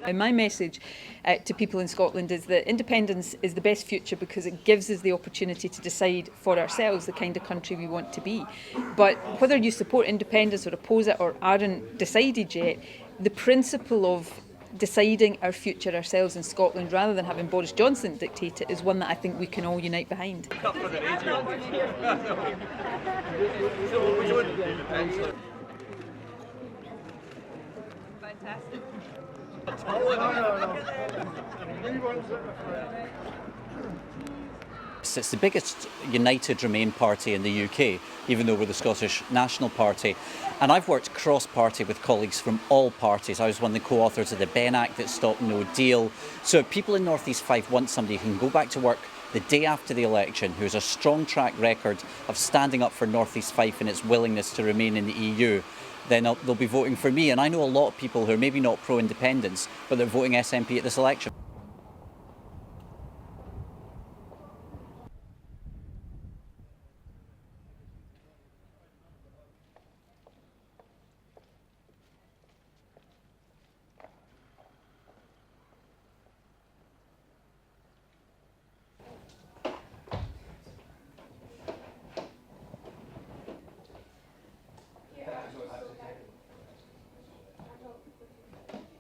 And my message to people in Scotland is that independence is the best future because it gives us the opportunity to decide for ourselves the kind of country we want to be. But whether you support independence or oppose it or aren't decided yet, the principle of deciding our future ourselves in Scotland rather than having Boris Johnson dictate it is one that I think we can all unite behind. Fantastic. It's the biggest united Remain party in the UK, even though we're the Scottish National Party. And I've worked cross-party with colleagues from all parties. I was one of the co-authors of the Ben Act that stopped No Deal. So if people in North East Fife want somebody who can go back to work the day after the election, who has a strong track record of standing up for North East Fife and its willingness to remain in the EU, then they'll be voting for me. And I know a lot of people who are maybe not pro-independence, but they're voting SNP at this election.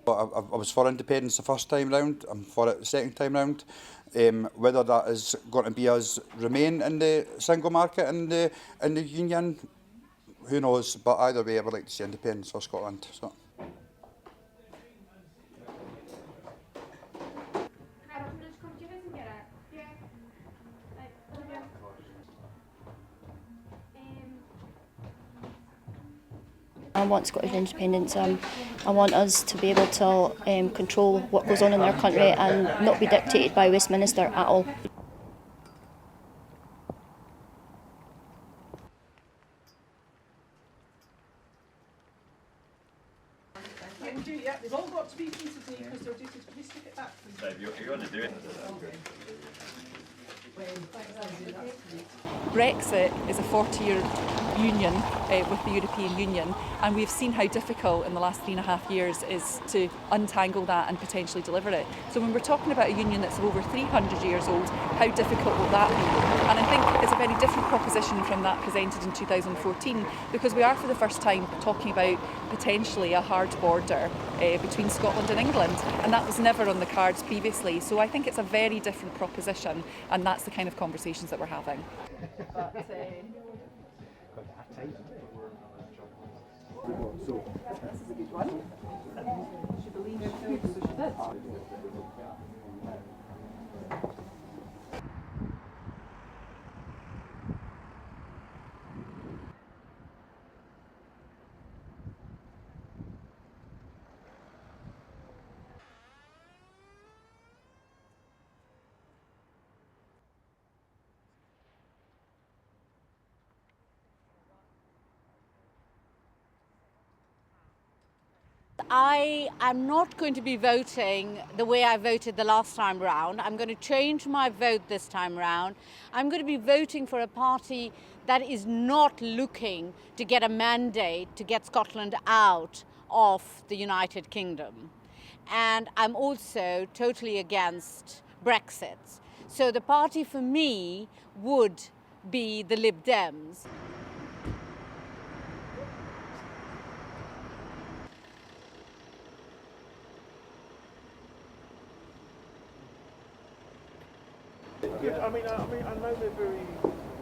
I was for independence the first time round. I'm for it the second time round. Whether that is going to be us remain in the single market and in the union, who knows? But either way, I would like to see independence for Scotland. So. I want Scottish independence. I want us to be able to control what goes on in our country and not be dictated by Westminster at all. They've all got to be free today because they're due to stick it back. You're going to do it. Brexit is a 40-year union with the European Union, and we've seen how difficult in the last 3.5 years is to untangle that and potentially deliver it. So when we're talking about a union that's over 300 years old, how difficult will that be? And I think it's a very different proposition from that presented in 2014, because we are for the first time talking about potentially a hard border between Scotland and England, and that was never on the cards previously. So I think it's a very different proposition, and that's the kind of conversations that we're having. But, this is a good one. She believes she did. I am not going to be voting the way I voted the last time round. I'm going to change my vote this time round. I'm going to be voting for a party that is not looking to get a mandate to get Scotland out of the United Kingdom. And I'm also totally against Brexit. So the party for me would be the Lib Dems. I know they're very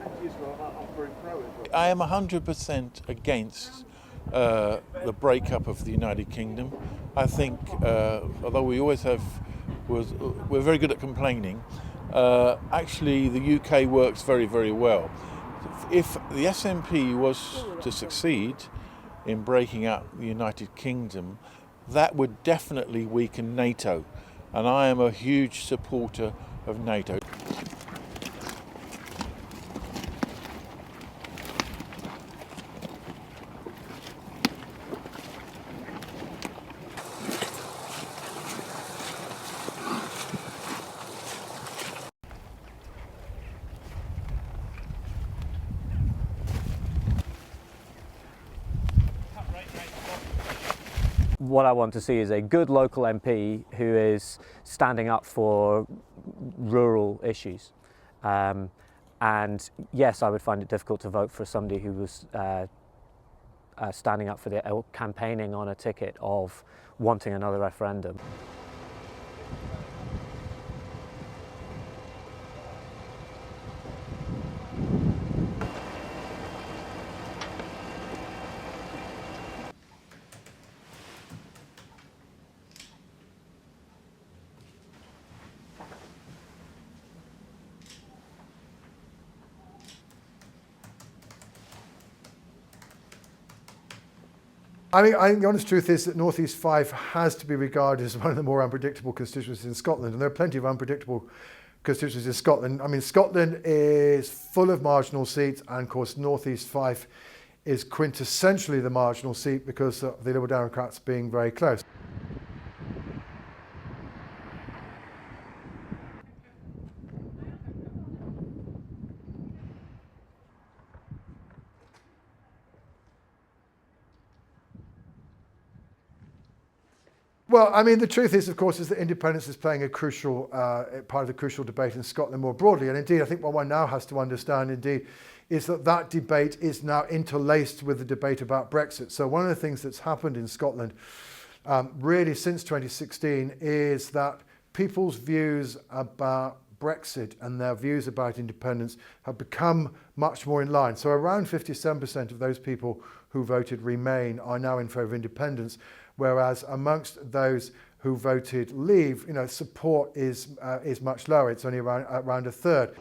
anti-Israel. I'm very pro-Israel. I am 100% against the breakup of the United Kingdom. I think, although we always we're very good at complaining. Actually, the UK works very, very well. If the SNP was to succeed in breaking up the United Kingdom, that would definitely weaken NATO, and I am a huge supporter of NATO. what I want to see is a good local MP who is standing up for rural issues. And yes, I would find it difficult to vote for somebody who was standing up for or campaigning on a ticket of wanting another referendum. I think the honest truth is that North East Fife has to be regarded as one of the more unpredictable constituencies in Scotland, and there are plenty of unpredictable constituencies in Scotland. I mean, Scotland is full of marginal seats, and of course North East Fife is quintessentially the marginal seat because of the Liberal Democrats being very close. Well, I mean, the truth is, of course, is that independence is playing a crucial part of the crucial debate in Scotland more broadly. And indeed, I think what one now has to understand, indeed, is that that debate is now interlaced with the debate about Brexit. So one of the things that's happened in Scotland really since 2016 is that people's views about Brexit and their views about independence have become much more in line. So around 57% of those people who voted Remain are now in favour of independence, whereas amongst those who voted Leave, support is much lower. It's only around a third.